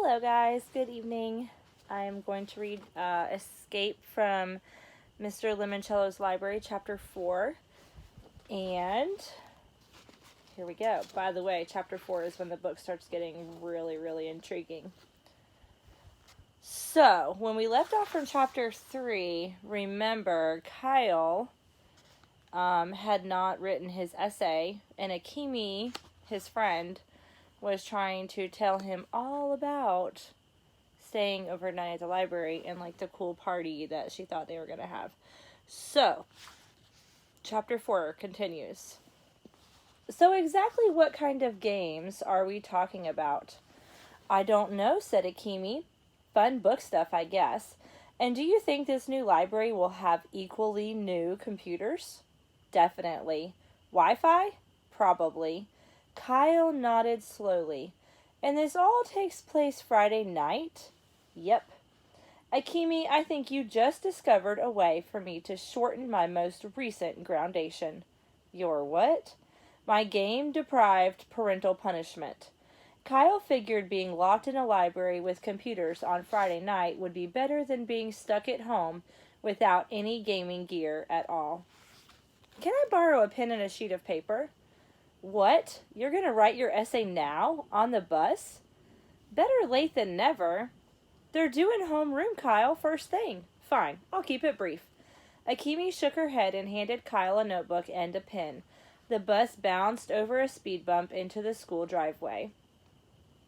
Hello guys, good evening. I'm going to read Escape from Mr. Lemoncello's Library, Chapter 4. And here we go. By the way, Chapter 4 is when the book starts getting really intriguing. So, when we left off from Chapter 3, remember Kyle had not written his essay, and Akemi, his friend, was trying to tell him all about staying overnight at the library and like the cool party that she thought they were going to have. So, Chapter 4 continues. So exactly what kind of games are we talking about? I don't know, said Akemi. Fun book stuff, I guess. And do you think this new library will have equally new computers? Definitely. Wi-Fi? Probably. Kyle nodded slowly. And this all takes place Friday night? Yep. Akemi, I think you just discovered a way for me to shorten my most recent groundation. Your what? My game-deprived parental punishment. Kyle figured being locked in a library with computers on Friday night would be better than being stuck at home without any gaming gear at all. Can I borrow a pen and a sheet of paper? What? You're going to write your essay now? On the bus? Better late than never. They're due in homeroom, Kyle, first thing. Fine, I'll keep it brief. Akemi shook her head and handed Kyle a notebook and a pen. The bus bounced over a speed bump into the school driveway.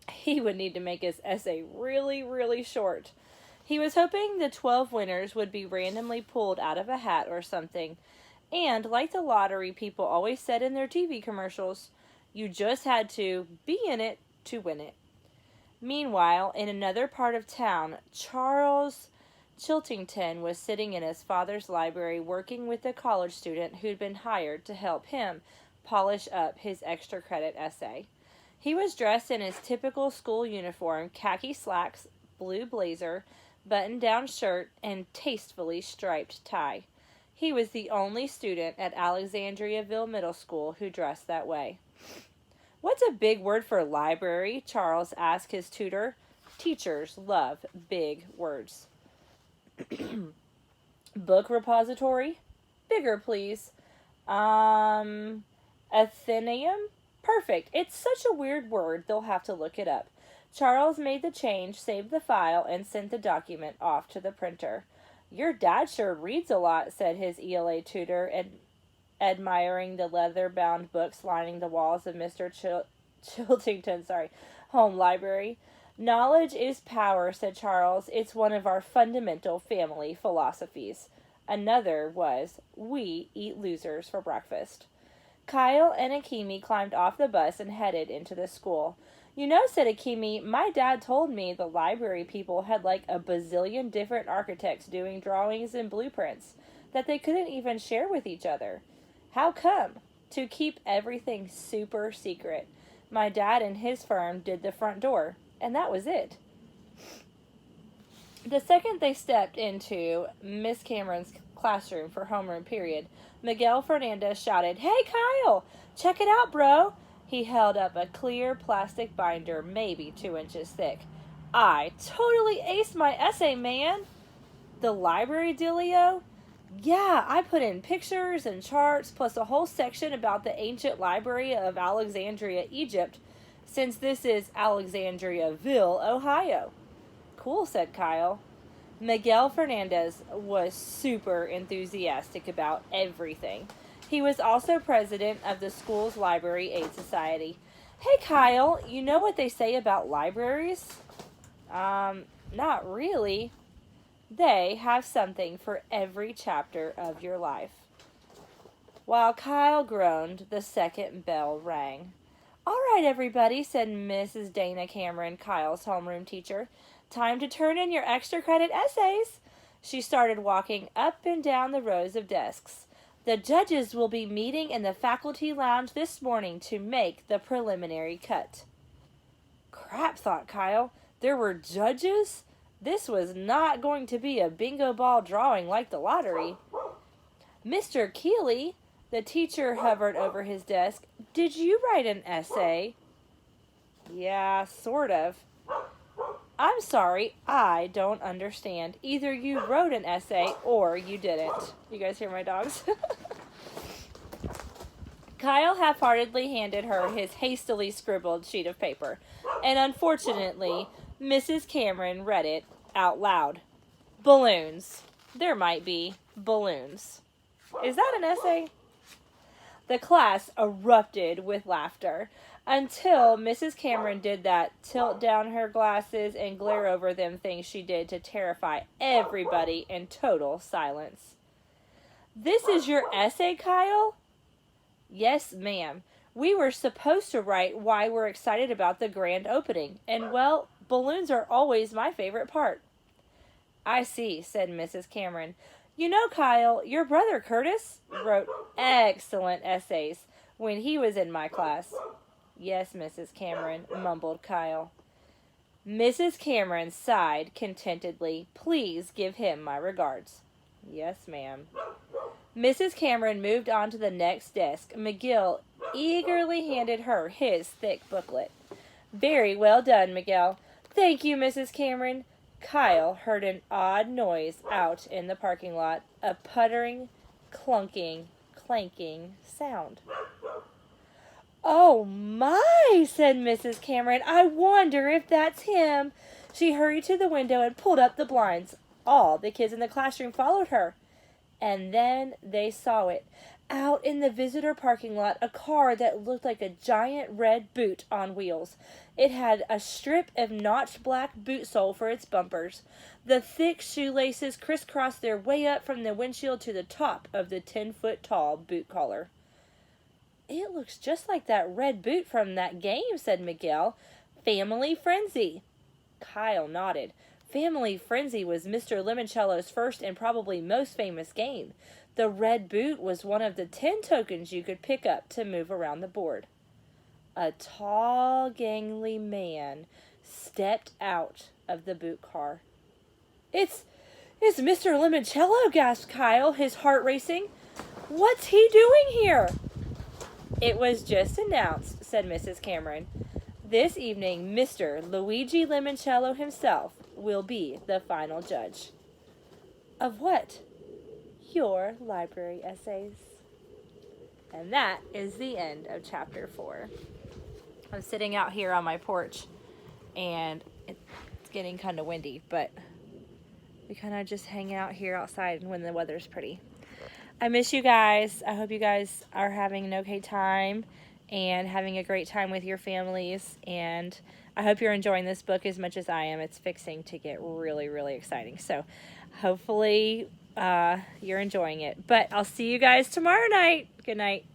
He would need to make his essay really short. He was hoping the 12 winners would be randomly pulled out of a hat or something. And, like the lottery people always said in their TV commercials, you just had to be in it to win it. Meanwhile, in another part of town, Charles Chiltington was sitting in his father's library working with a college student who'd been hired to help him polish up his extra credit essay. He was dressed in his typical school uniform, khaki slacks, blue blazer, button-down shirt, and tastefully striped tie. He was the only student at Alexandriaville Middle School who dressed that way. What's a big word for library? Charles asked his tutor. Teachers love big words. Book repository? Bigger, please. Athenaeum? Perfect. It's such a weird word, they'll have to look it up. Charles made the change, saved the file, and sent the document off to the printer. Your dad sure reads a lot, said his ELA tutor, admiring the leather-bound books lining the walls of Mr. Chiltington's home library. Knowledge is power, said Charles. It's one of our fundamental family philosophies. Another was, we eat losers for breakfast. Kyle and Akemi climbed off the bus and headed into the school. You know, said Akemi, my dad told me the library people had like a bazillion different architects doing drawings and blueprints that they couldn't even share with each other. How come? To keep everything super secret. My dad and his firm did the front door, and that was it. The second they stepped into Miss Cameron's classroom for homeroom period, Miguel Fernandez shouted, Hey, Kyle! Check it out, bro! He held up a clear plastic binder, maybe 2 inches thick. I totally aced my essay, man! The library dealio? Yeah, I put in pictures and charts, plus a whole section about the ancient library of Alexandria, Egypt, since this is Alexandriaville, Ohio. Cool, said Kyle. Miguel Fernandez was super enthusiastic about everything. He was also president of the school's Library Aid Society. Hey, Kyle, you know what they say about libraries? Not really. They have something for every chapter of your life. While Kyle groaned, the second bell rang. All right, everybody, said Mrs. Dana Cameron, Kyle's homeroom teacher. Time to turn in your extra credit essays. She started walking up and down the rows of desks. The judges will be meeting in the faculty lounge this morning to make the preliminary cut. Crap, thought Kyle. There were judges? This was not going to be a bingo ball drawing like the lottery. Mr. Keeley, the teacher hovered over his desk. Did you write an essay? Yeah, sort of. I'm sorry, I don't understand. Either you wrote an essay or you didn't. You guys hear my dogs? Kyle half-heartedly handed her his hastily scribbled sheet of paper, and unfortunately, Mrs. Cameron read it out loud. Balloons. There might be balloons. Is that an essay? The class erupted with laughter until Mrs. Cameron did that tilt down her glasses and glare over them things she did to terrify everybody in total silence. This is your essay, Kyle? Yes, ma'am. We were supposed to write why we're excited about the grand opening, and well, balloons are always my favorite part. I see, said Mrs. Cameron. You know, Kyle, your brother Curtis wrote excellent essays when he was in my class. Yes, Mrs. Cameron, mumbled Kyle. Mrs. Cameron sighed contentedly. Please give him my regards. Yes, ma'am. Mrs. Cameron moved on to the next desk. McGill eagerly handed her his thick booklet. Very well done, McGill. Thank you, Mrs. Cameron. Kyle heard an odd noise out in the parking lot, a puttering, clunking, clanking sound. Oh my, said Mrs. Cameron. I wonder if that's him. She hurried to the window and pulled up the blinds. All the kids in the classroom followed her. And then they saw it. Out in the visitor parking lot, a car that looked like a giant red boot on wheels. It had a strip of notched black boot sole for its bumpers. The thick shoelaces crisscrossed their way up from the windshield to the top of the 10-foot-tall boot collar. It looks just like that red boot from that game, said Miguel. Family Frenzy. Kyle nodded. Family Frenzy was Mr. Lemoncello's first and probably most famous game. The red boot was one of the 10 tokens you could pick up to move around the board. A tall, gangly man stepped out of the boot car. It's Mr. Lemoncello, gasped Kyle, his heart racing. What's he doing here? It was just announced, said Mrs. Cameron. This evening, Mr. Luigi Lemoncello himself will be the final judge. Of what? Your library essays. And that is the end of chapter 4. I'm sitting out here on my porch, and it's getting kind of windy, but we kind of just hang out here outside when the weather's pretty. I miss you guys. I hope you guys are having an okay time and having a great time with your families, and I hope you're enjoying this book as much as I am. It's fixing to get really, really exciting, so hopefully you're enjoying it. But I'll see you guys tomorrow night. Good night.